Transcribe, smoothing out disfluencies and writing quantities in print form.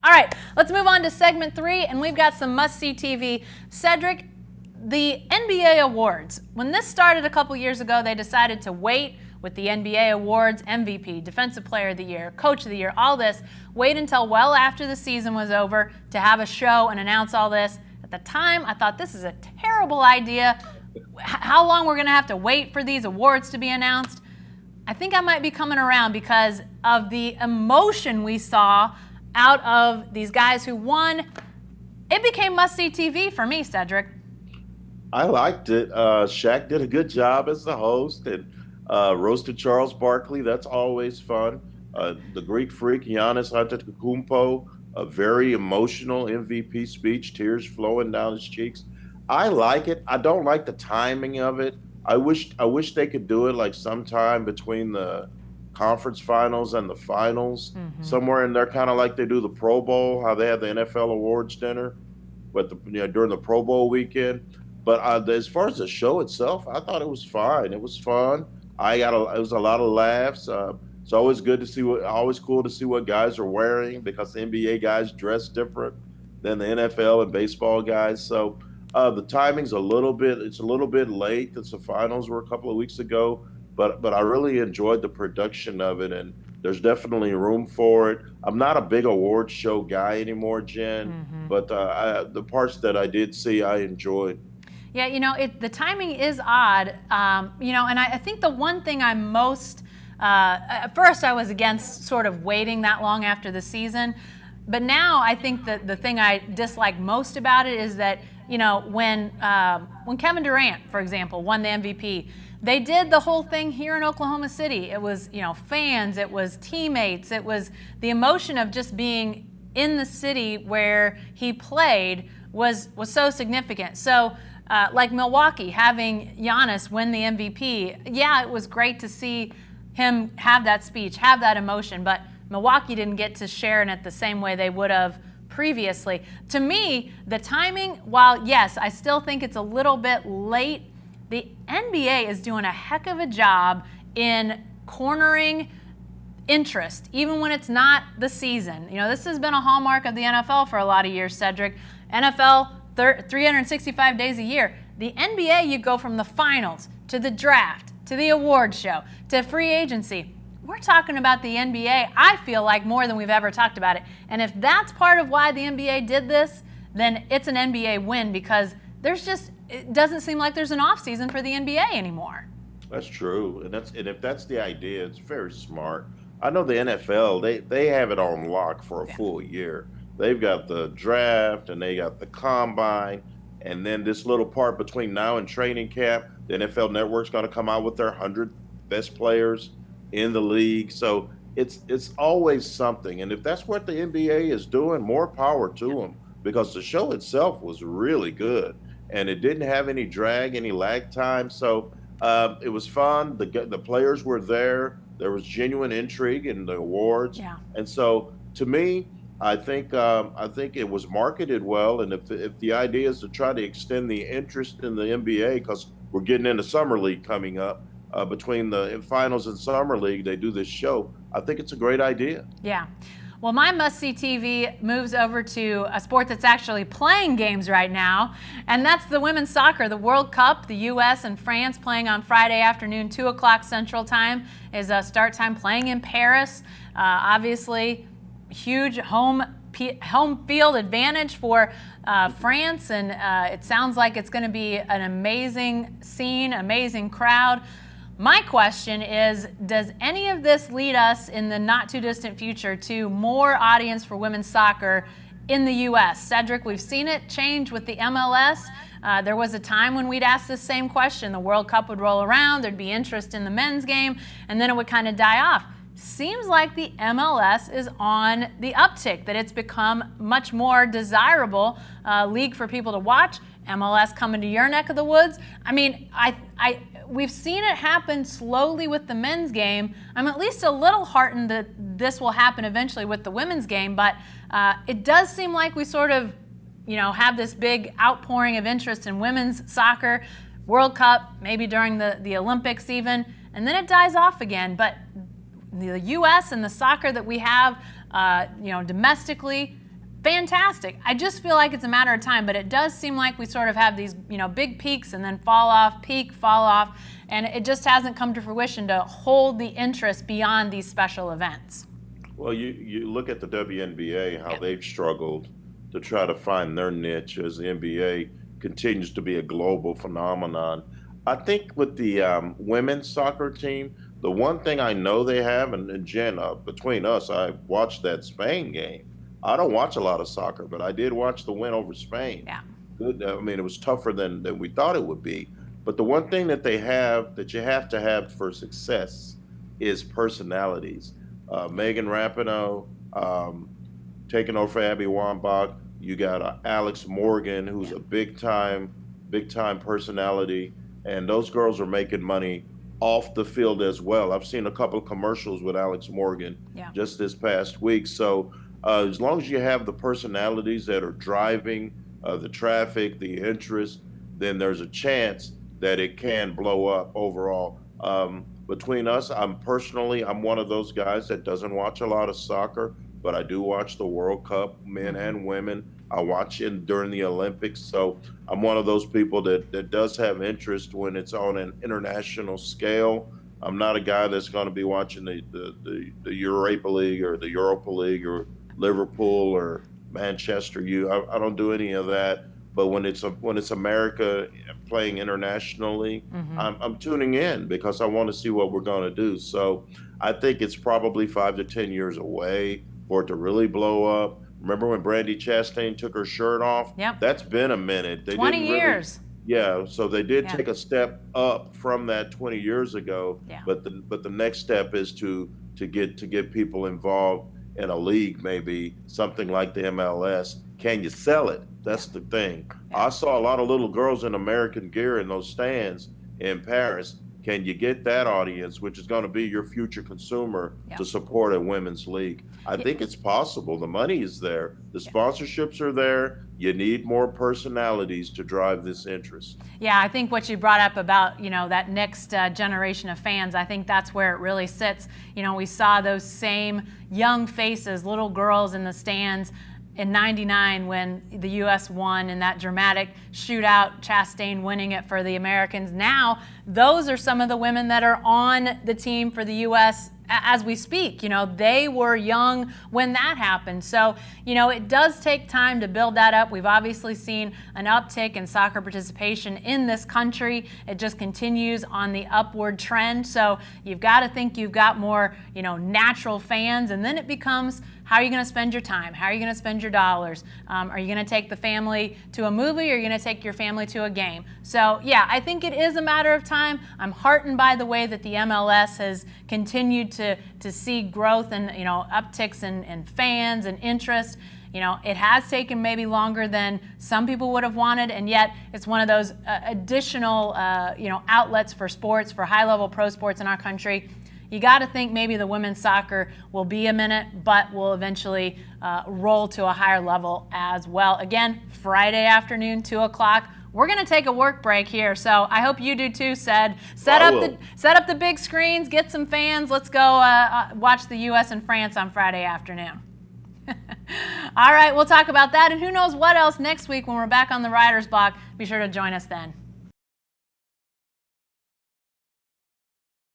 All right, let's move on to segment 3, and we've got some must-see TV. Cedric, the NBA awards. When this started a couple years ago, they decided to wait with the NBA awards, MVP, Defensive Player of the Year, Coach of the Year, all this. Wait until well after the season was over to have a show and announce all this. At the time, I thought this is a terrible idea. How long we're going to have to wait for these awards to be announced? I think I might be coming around because of the emotion we saw out of these guys who won. It became must-see TV for me, Cedric. I liked it. Shaq did a good job as the host, and roasted Charles Barkley. That's always fun. The Greek Freak, Giannis Antetokounmpo, a very emotional MVP speech, tears flowing down his cheeks. I like it. I don't like the timing of it. I wish they could do it like sometime between the conference finals and the finals, somewhere in there, kind of like they do the Pro Bowl, how they have the NFL awards dinner, but during the Pro Bowl weekend. But as far as the show itself, I thought it was fine. It was fun. It was a lot of laughs. It's always good to see always cool to see what guys are wearing, because the NBA guys dress different than the NFL and baseball guys. So the timing's a little bit late, since the finals were a couple of weeks ago. But I really enjoyed the production of it, and there's definitely room for it. I'm not a big award show guy anymore, Jen, but the parts that I did see, I enjoyed. Yeah, the timing is odd, and I think the one thing I'm most, at first I was against sort of waiting that long after the season, but now I think that the thing I dislike most about it is that, when Kevin Durant, for example, won the MVP, they did the whole thing here in Oklahoma City. It was, fans, it was teammates, it was the emotion of just being in the city where he played was so significant. So, like Milwaukee, having Giannis win the MVP, yeah, it was great to see him have that speech, have that emotion, but Milwaukee didn't get to share in it the same way they would have previously. To me, the timing, while yes, I still think it's a little bit late, the NBA is doing a heck of a job in cornering interest, even when it's not the season. This has been a hallmark of the NFL for a lot of years, Cedric. NFL, 365 days a year. The NBA, you go from the finals to the draft to the award show to free agency. We're talking about the NBA, I feel like, more than we've ever talked about it. And if that's part of why the NBA did this, then it's an NBA win, because it doesn't seem like there's an off season for the NBA anymore. That's true, and if that's the idea, it's very smart. I know the NFL, they have it on lock for a full year. They've got the draft and they got the combine, and then this little part between now and training camp, the NFL Network's going to come out with their 100 best players in the league. So it's always something, and if that's what the NBA is doing, more power to them, because the show itself was really good, and it didn't have any drag, any lag time. So it was fun. The players were there. There was genuine intrigue in the awards, and so to me, I think it was marketed well, and if the idea is to try to extend the interest in the NBA, because we're getting into summer league coming up, between the finals and summer league, they do this show. I think it's a great idea. Yeah. Well, my must-see TV moves over to a sport that's actually playing games right now, and that's the women's soccer. The World Cup, the U.S. and France playing on Friday afternoon, 2 o'clock Central Time is a start time, playing in Paris. Obviously, huge home field advantage for France, and it sounds like it's going to be an amazing scene, amazing crowd. My question is, does any of this lead us in the not too distant future to more audience for women's soccer in the U.S.? Cedric, we've seen it change with the MLS. There was a time when we'd ask this same question. The World Cup would roll around, there'd be interest in the men's game, and then it would kind of die off. Seems like the MLS is on the uptick, that it's become much more desirable league for people to watch. MLS coming to your neck of the woods. I mean, we've seen it happen slowly with the men's game. I'm at least a little heartened that this will happen eventually with the women's game, but it does seem like we sort of, have this big outpouring of interest in women's soccer, World Cup, maybe during the Olympics even, and then it dies off again. But the U.S. and the soccer that we have, domestically, fantastic. I just feel like it's a matter of time, but it does seem like we sort of have these, big peaks and then fall off, peak, fall off, and it just hasn't come to fruition to hold the interest beyond these special events. Well, you look at the WNBA, how they've struggled to try to find their niche as the NBA continues to be a global phenomenon. I think with the women's soccer team, the one thing I know they have, and Jen, between us, I watched that Spain game. I don't watch a lot of soccer, but I did watch the win over Spain. Yeah. Good. I mean, it was tougher than we thought it would be. But the one thing that they have that you have to have for success is personalities. Megan Rapinoe taking over for Abby Wambach. You got Alex Morgan, who's a big time personality, and those girls are making money off the field as well. I've seen a couple of commercials with Alex Morgan just this past week. So as long as you have the personalities that are driving the traffic, the interest, then there's a chance that it can blow up overall. Between us, I'm one of those guys that doesn't watch a lot of soccer, but I do watch the World Cup, men and women. I watch it during the Olympics. So I'm one of those people that does have interest when it's on an international scale. I'm not a guy that's going to be watching the Europa League or the Europa League or Liverpool or Manchester I don't do any of that. But when it's America playing internationally, I'm tuning in because I want to see what we're going to do. So I think it's probably 5 to 10 years away for it to really blow up. Remember when Brandi Chastain took her shirt off? Yep. That's been a minute. 20 years. Yeah, so they did take a step up from that 20 years ago. Yeah. But the next step is to get people involved in a league, maybe something like the MLS. Can you sell it? That's the thing. I saw a lot of little girls in American gear in those stands in Paris. Can you get that audience, which is going to be your future consumer, to support a women's league? I think it's possible. The money is there. The sponsorships are there. You need more personalities to drive this interest. Yeah, I think what you brought up about, that next generation of fans, I think that's where it really sits. We saw those same young faces, little girls in the stands in '99 when the U.S. won in that dramatic shootout, Chastain winning it for the Americans. Now, those are some of the women that are on the team for the U.S. as we speak. They were young when that happened. So, it does take time to build that up. We've obviously seen an uptick in soccer participation in this country. It just continues on the upward trend. So you've got to think you've got more, natural fans, and then it becomes, how are you going to spend your time? How are you going to spend your dollars? Are you going to take the family to a movie, or are you going to take your family to a game? So, yeah, I think it is a matter of time. I'm heartened by the way that the MLS has continued to see growth and, upticks in fans and interest. It has taken maybe longer than some people would have wanted, and yet it's one of those additional, outlets for sports, for high-level pro sports in our country. You got to think maybe the women's soccer will be a minute, but will eventually roll to a higher level as well. Again, Friday afternoon, 2 o'clock. We're going to take a work break here, so I hope you do too, Set up the big screens, get some fans. Let's go watch the U.S. and France on Friday afternoon. All right, we'll talk about that, and who knows what else next week when we're back on the Writer's Block. Be sure to join us then.